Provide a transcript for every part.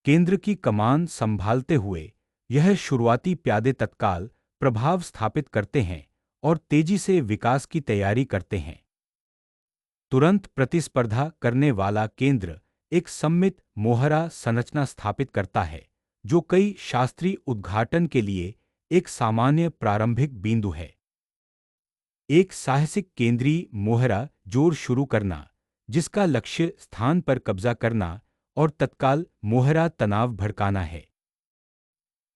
केंद्र की कमान संभालते हुए यह शुरुआती प्यादे तत्काल प्रभाव स्थापित करते हैं और तेजी से विकास की तैयारी करते हैं। तुरंत प्रतिस्पर्धा करने वाला केंद्र एक सममित मोहरा संरचना स्थापित करता है, जो कई शास्त्रीय उद्घाटन के लिए एक सामान्य प्रारंभिक बिंदु है। एक साहसिक केंद्रीय मोहरा जोर शुरू करना, जिसका लक्ष्य स्थान पर कब्जा करना और तत्काल मोहरा तनाव भड़काना है।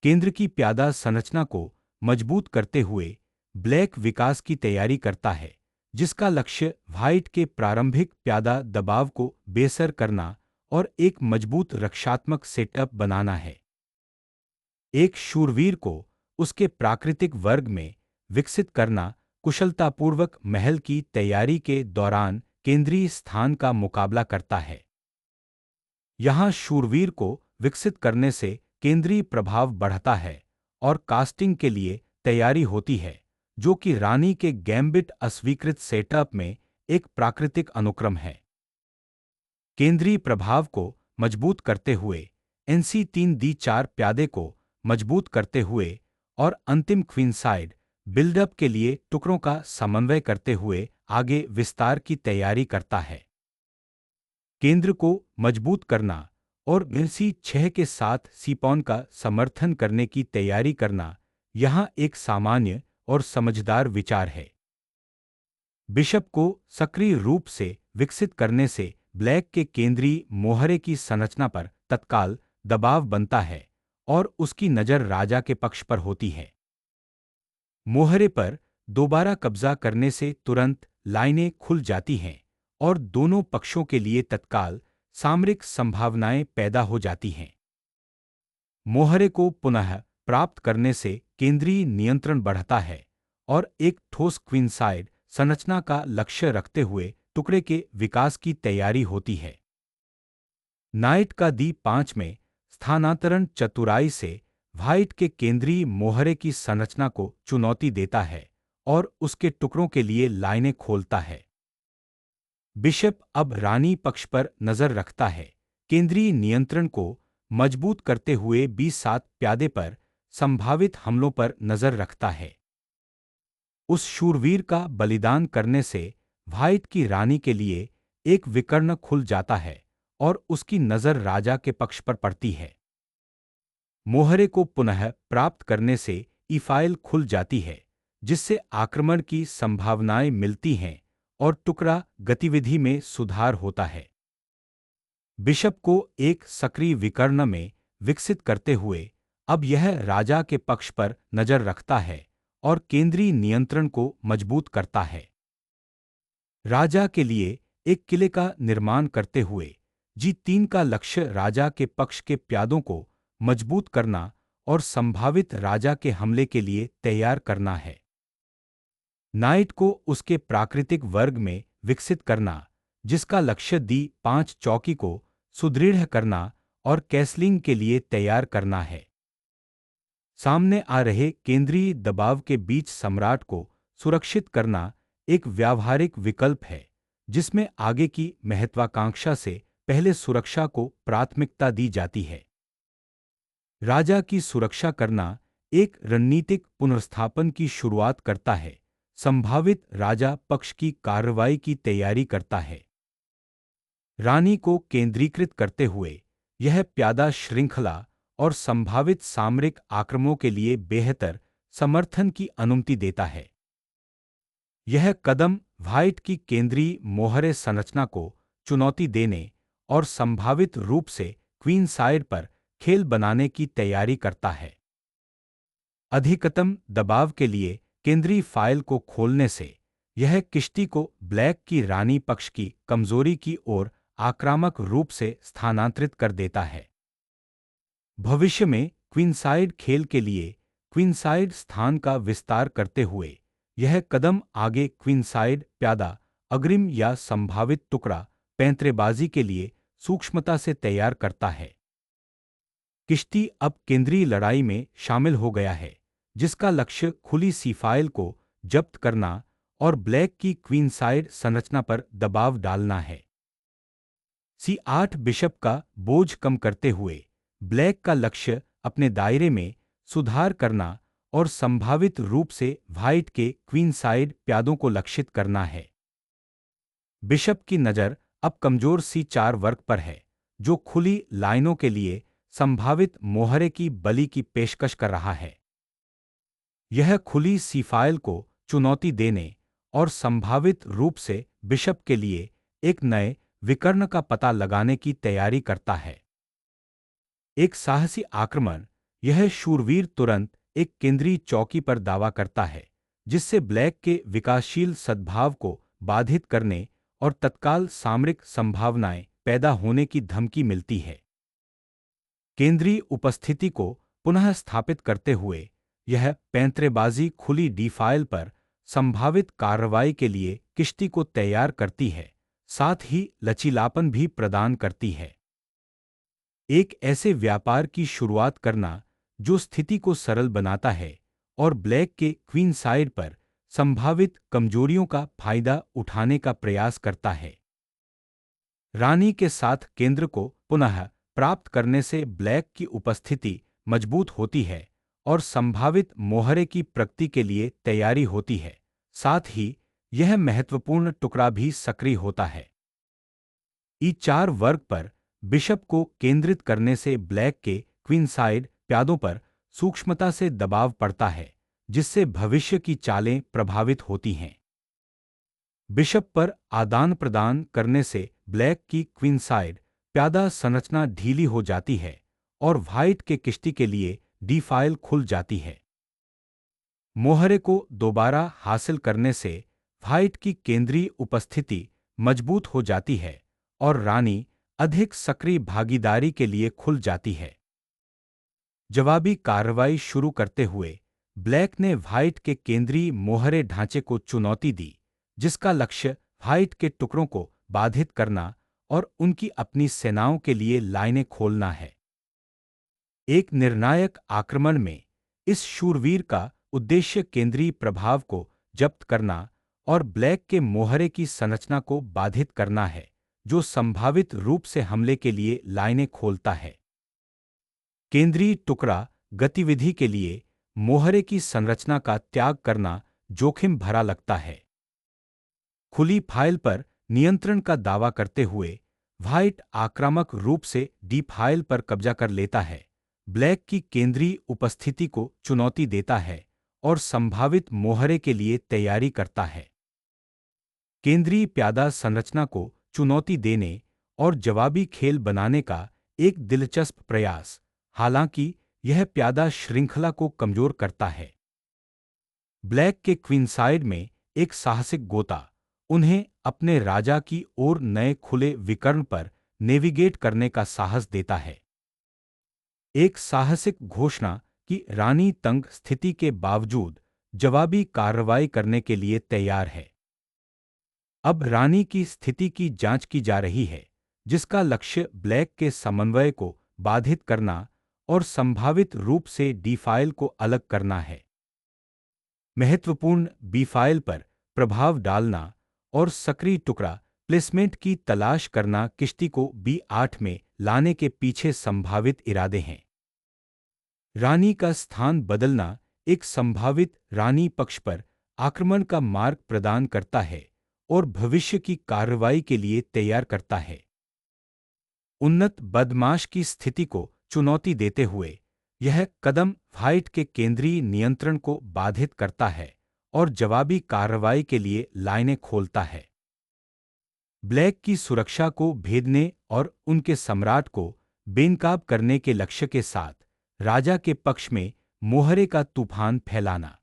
केंद्र की प्यादा संरचना को मजबूत करते हुए ब्लैक विकास की तैयारी करता है, जिसका लक्ष्य व्हाइट के प्रारंभिक प्यादा दबाव को बेअसर करना और एक मजबूत रक्षात्मक सेटअप बनाना है। एक शूरवीर को उसके प्राकृतिक वर्ग में विकसित करना कुशलतापूर्वक महल की तैयारी के दौरान केंद्रीय स्थान का मुकाबला करता है। यहाँ शूरवीर को विकसित करने से केंद्रीय प्रभाव बढ़ता है और कास्टिंग के लिए तैयारी होती है, जो कि रानी के गैम्बिट अस्वीकृत सेटअप में एक प्राकृतिक अनुक्रम है। केंद्रीय प्रभाव को मजबूत करते हुए NC3D4 प्यादे को मजबूत करते हुए और अंतिम क्वीनसाइड बिल्डअप के लिए टुकड़ों का समन्वय करते हुए आगे विस्तार की तैयारी करता है। केंद्र को मजबूत करना और NC6 के साथ सीपॉन का समर्थन करने की तैयारी करना यहाँ एक सामान्य और समझदार विचार है। बिशप को सक्रिय रूप से विकसित करने से ब्लैक के केंद्रीय मोहरे की संरचना पर तत्काल दबाव बनता है और उसकी नज़र राजा के पक्ष पर होती है। मोहरे पर दोबारा कब्जा करने से तुरंत लाइनें खुल जाती हैं और दोनों पक्षों के लिए तत्काल सामरिक संभावनाएं पैदा हो जाती हैं। मोहरे को पुनः प्राप्त करने से केंद्रीय नियंत्रण बढ़ता है और एक ठोस क्वीनसाइड संरचना का लक्ष्य रखते हुए टुकड़े के विकास की तैयारी होती है। नाइट का D5 में स्थानांतरण चतुराई से व्हाइट के केंद्रीय मोहरे की संरचना को चुनौती देता है और उसके टुकड़ों के लिए लाइनें खोलता है। बिशप अब रानी पक्ष पर नजर रखता है, केंद्रीय नियंत्रण को मजबूत करते हुए B7 प्यादे पर संभावित हमलों पर नजर रखता है। उस शूरवीर का बलिदान करने से व्हाइट की रानी के लिए एक विकर्ण खुल जाता है और उसकी नजर राजा के पक्ष पर पड़ती है। मोहरे को पुनः प्राप्त करने से E फाइल खुल जाती है, जिससे आक्रमण की संभावनाएं मिलती हैं और टुकड़ा गतिविधि में सुधार होता है। बिशप को एक सक्रिय विकर्ण में विकसित करते हुए अब यह राजा के पक्ष पर नजर रखता है और केंद्रीय नियंत्रण को मजबूत करता है। राजा के लिए एक किले का निर्माण करते हुए G3 का लक्ष्य राजा के पक्ष के प्यादों को मजबूत करना और संभावित राजा के हमले के लिए तैयार करना है। नाइट को उसके प्राकृतिक वर्ग में विकसित करना, जिसका लक्ष्य D5 चौकी को सुदृढ़ करना और कैसलिंग के लिए तैयार करना है। सामने आ रहे केंद्रीय दबाव के बीच सम्राट को सुरक्षित करना एक व्यावहारिक विकल्प है, जिसमें आगे की महत्वाकांक्षा से पहले सुरक्षा को प्राथमिकता दी जाती है। राजा की सुरक्षा करना एक रणनीतिक पुनर्स्थापन की शुरुआत करता है, संभावित राजा पक्ष की कार्रवाई की तैयारी करता है। रानी को केंद्रीकृत करते हुए यह प्यादा श्रृंखला और संभावित सामरिक आक्रमणों के लिए बेहतर समर्थन की अनुमति देता है। यह कदम व्हाइट की केंद्रीय मोहरे संरचना को चुनौती देने और संभावित रूप से क्वीन साइड पर खेल बनाने की तैयारी करता है। अधिकतम दबाव के लिए केंद्रीय फाइल को खोलने से यह किश्ती को ब्लैक की रानी पक्ष की कमजोरी की ओर आक्रामक रूप से स्थानांतरित कर देता है। भविष्य में क्वीनसाइड खेल के लिए क्वीनसाइड स्थान का विस्तार करते हुए यह कदम आगे क्वीनसाइड प्यादा अग्रिम या संभावित टुकड़ा पैंतरेबाजी के लिए सूक्ष्मता से तैयार करता है। किश्ती अब केंद्रीय लड़ाई में शामिल हो गया है, जिसका लक्ष्य खुली C फाइल को जब्त करना और ब्लैक की क्वीनसाइड संरचना पर दबाव डालना है। C8 बिशप का बोझ कम करते हुए ब्लैक का लक्ष्य अपने दायरे में सुधार करना और संभावित रूप से व्हाइट के क्वीनसाइड प्यादों को लक्षित करना है। बिशप की नज़र अब कमजोर C4 वर्ग पर है, जो खुली लाइनों के लिए संभावित मोहरे की बलि की पेशकश कर रहा है। यह खुली C फाइल को चुनौती देने और संभावित रूप से बिशप के लिए एक नए विकर्ण का पता लगाने की तैयारी करता है। एक साहसी आक्रमण, यह शूरवीर तुरंत एक केंद्रीय चौकी पर दावा करता है, जिससे ब्लैक के विकासशील सद्भाव को बाधित करने और तत्काल सामरिक संभावनाएं पैदा होने की धमकी मिलती है। केंद्रीय उपस्थिति को पुनः स्थापित करते हुए यह पैंतरेबाजी खुली D फाइल पर संभावित कार्रवाई के लिए किश्ती को तैयार करती है, साथ ही लचीलापन भी प्रदान करती है। एक ऐसे व्यापार की शुरुआत करना जो स्थिति को सरल बनाता है और ब्लैक के क्वीन साइड पर संभावित कमजोरियों का फायदा उठाने का प्रयास करता है। रानी के साथ केंद्र को पुनः प्राप्त करने से ब्लैक की उपस्थिति मजबूत होती है और संभावित मोहरे की प्रगति के लिए तैयारी होती है, साथ ही यह महत्वपूर्ण टुकड़ा भी सक्रिय होता है। E4 वर्ग पर बिशप को केंद्रित करने से ब्लैक के क्वीनसाइड प्यादों पर सूक्ष्मता से दबाव पड़ता है, जिससे भविष्य की चालें प्रभावित होती हैं। बिशप पर आदान प्रदान करने से ब्लैक की क्वीनसाइड प्यादा संरचना ढीली हो जाती है और व्हाइट के किश्ती के लिए D फाइल खुल जाती है। मोहरे को दोबारा हासिल करने से व्हाइट की केंद्रीय उपस्थिति मजबूत हो जाती है और रानी अधिक सक्रिय भागीदारी के लिए खुल जाती है। जवाबी कार्रवाई शुरू करते हुए ब्लैक ने व्हाइट के केंद्रीय मोहरे ढांचे को चुनौती दी, जिसका लक्ष्य व्हाइट के टुकड़ों को बाधित करना और उनकी अपनी सेनाओं के लिए लाइनें खोलना है। एक निर्णायक आक्रमण में इस शूरवीर का उद्देश्य केंद्रीय प्रभाव को जब्त करना और ब्लैक के मोहरे की संरचना को बाधित करना है, जो संभावित रूप से हमले के लिए लाइनें खोलता है। केंद्रीय टुकड़ा गतिविधि के लिए मोहरे की संरचना का त्याग करना जोखिम भरा लगता है। खुली फाइल पर नियंत्रण का दावा करते हुए व्हाइट आक्रामक रूप से D फाइल पर कब्जा कर लेता है, ब्लैक की केंद्रीय उपस्थिति को चुनौती देता है और संभावित मोहरे के लिए तैयारी करता है। केंद्रीय प्यादा संरचना को चुनौती देने और जवाबी खेल बनाने का एक दिलचस्प प्रयास, हालांकि यह प्यादा श्रृंखला को कमजोर करता है। ब्लैक के क्वीनसाइड में एक साहसिक गोता उन्हें अपने राजा की ओर नए खुले विकर्ण पर नेविगेट करने का साहस देता है। एक साहसिक घोषणा कि रानी तंग स्थिति के बावजूद जवाबी कार्रवाई करने के लिए तैयार है। अब रानी की स्थिति की जांच की जा रही है, जिसका लक्ष्य ब्लैक के समन्वय को बाधित करना और संभावित रूप से D फाइल को अलग करना है। महत्वपूर्ण B फाइल पर प्रभाव डालना और सक्रिय टुकड़ा प्लेसमेंट की तलाश करना किश्ती को B8 में लाने के पीछे संभावित इरादे हैं। रानी का स्थान बदलना एक संभावित रानी पक्ष पर आक्रमण का मार्ग प्रदान करता है और भविष्य की कार्रवाई के लिए तैयार करता है। उन्नत बदमाश की स्थिति को चुनौती देते हुए यह कदम व्हाइट के केंद्रीय नियंत्रण को बाधित करता है और जवाबी कार्रवाई के लिए लाइनें खोलता है। ब्लैक की सुरक्षा को भेदने और उनके सम्राट को बेनकाब करने के लक्ष्य के साथ राजा के पक्ष में मोहरे का तूफान फैलाना।